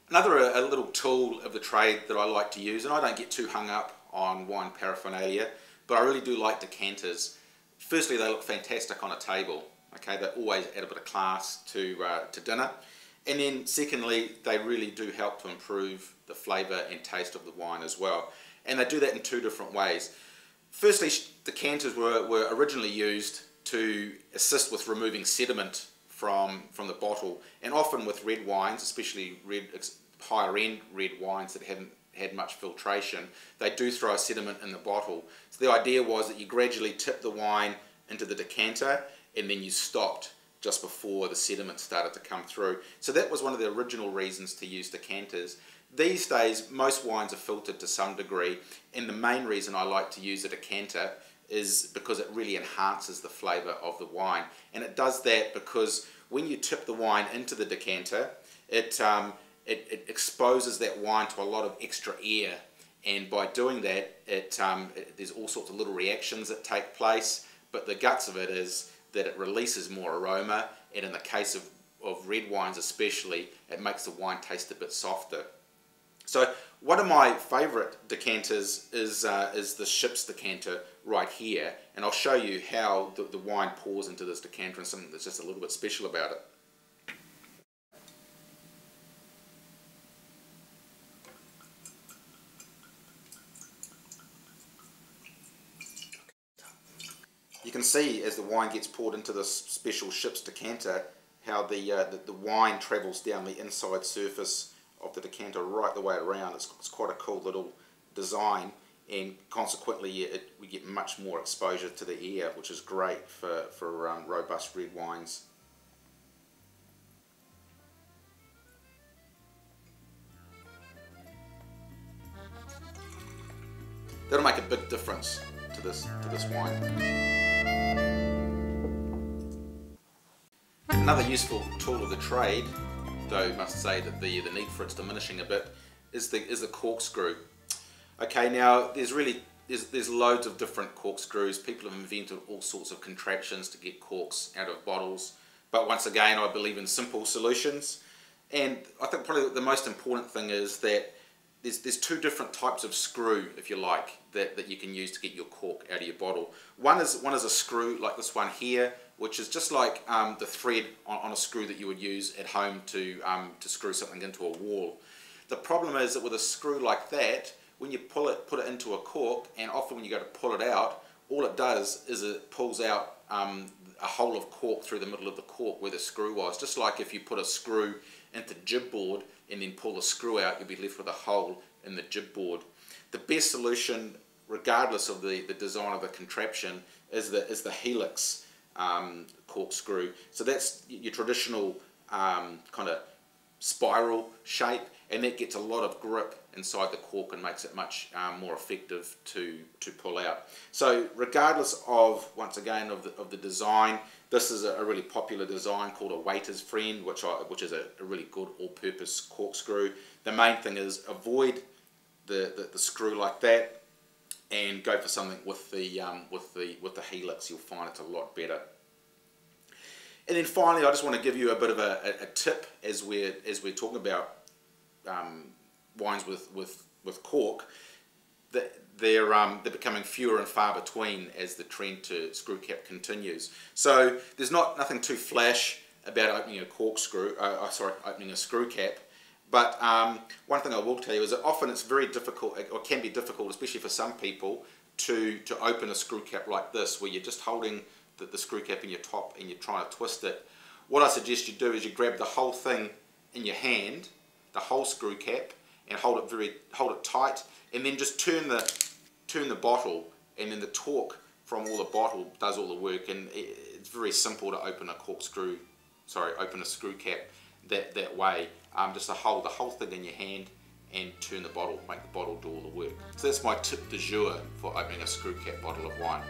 Another a little tool of the trade that I like to use, and I don't get too hung up on wine paraphernalia, but I really do like decanters. Firstly, they look fantastic on a table. Okay, they always add a bit of class to dinner. And then secondly, they really do help to improve the flavour and taste of the wine as well. And they do that in two different ways. Firstly, decanters were originally used to assist with removing sediment from the bottle, and often with red wines, especially higher end red wines that haven't had much filtration, they do throw a sediment in the bottle. So the idea was that you gradually tip the wine into the decanter and then you stopped just before the sediment started to come through. So that was one of the original reasons to use decanters. These days most wines are filtered to some degree, and the main reason I like to use a decanter is because it really enhances the flavour of the wine. And it does that because when you tip the wine into the decanter, it exposes that wine to a lot of extra air, and by doing that there's all sorts of little reactions that take place, but the guts of it is that it releases more aroma, and in the case of red wines especially, it makes the wine taste a bit softer. So one of my favourite decanters is the ship's decanter right here, and I'll show you how the wine pours into this decanter and something that's just a little bit special about it. You can see as the wine gets poured into this special ship's decanter how the wine travels down the inside surface of the decanter right the way around. It's quite a cool little design, and consequently we get much more exposure to the air, which is great for robust red wines. That'll make a big difference to this wine. Another useful tool of the trade, though I must say that the need for it's diminishing a bit, is the corkscrew. Okay, now there's loads of different corkscrews. People have invented all sorts of contraptions to get corks out of bottles, but once again I believe in simple solutions. And I think probably the most important thing is that there's two different types of screw, if you like, that you can use to get your cork out of your bottle. One is a screw like this one here, which is just like the thread on a screw that you would use at home to screw something into a wall. The problem is that with a screw like that, when you put it into a cork, and often when you go to pull it out, all it does is it pulls out a hole of cork through the middle of the cork where the screw was. Just like if you put a screw into jib board and then pull the screw out, you'll be left with a hole in the jib board. The best solution, regardless of the design of the contraption, is the helix corkscrew. So that's your traditional kind of spiral shape, and that gets a lot of grip inside the cork and makes it much more effective to pull out. So regardless of, once again, of the design, this is a really popular design called a waiter's friend, which is a really good all-purpose corkscrew. The main thing is avoid the screw like that, and go for something with the helix. You'll find it's a lot better. And then finally, I just want to give you a bit of a tip as we're talking about wines with cork. They're becoming fewer and far between as the trend to screw cap continues. So there's nothing too flash about opening a corkscrew. Opening a screw cap. But one thing I will tell you is that often it's very difficult, or can be difficult, especially for some people, to open a screw cap like this, where you're just holding the screw cap in your top and you're trying to twist it. What I suggest you do is you grab the whole thing in your hand, the whole screw cap, and hold it tight, and then just turn the bottle, and then the torque from all the bottle does all the work. And it's very simple to open a screw cap that way. Just to hold the whole thing in your hand and turn the bottle, make the bottle do all the work. So that's my tip du jour for opening a screw cap bottle of wine.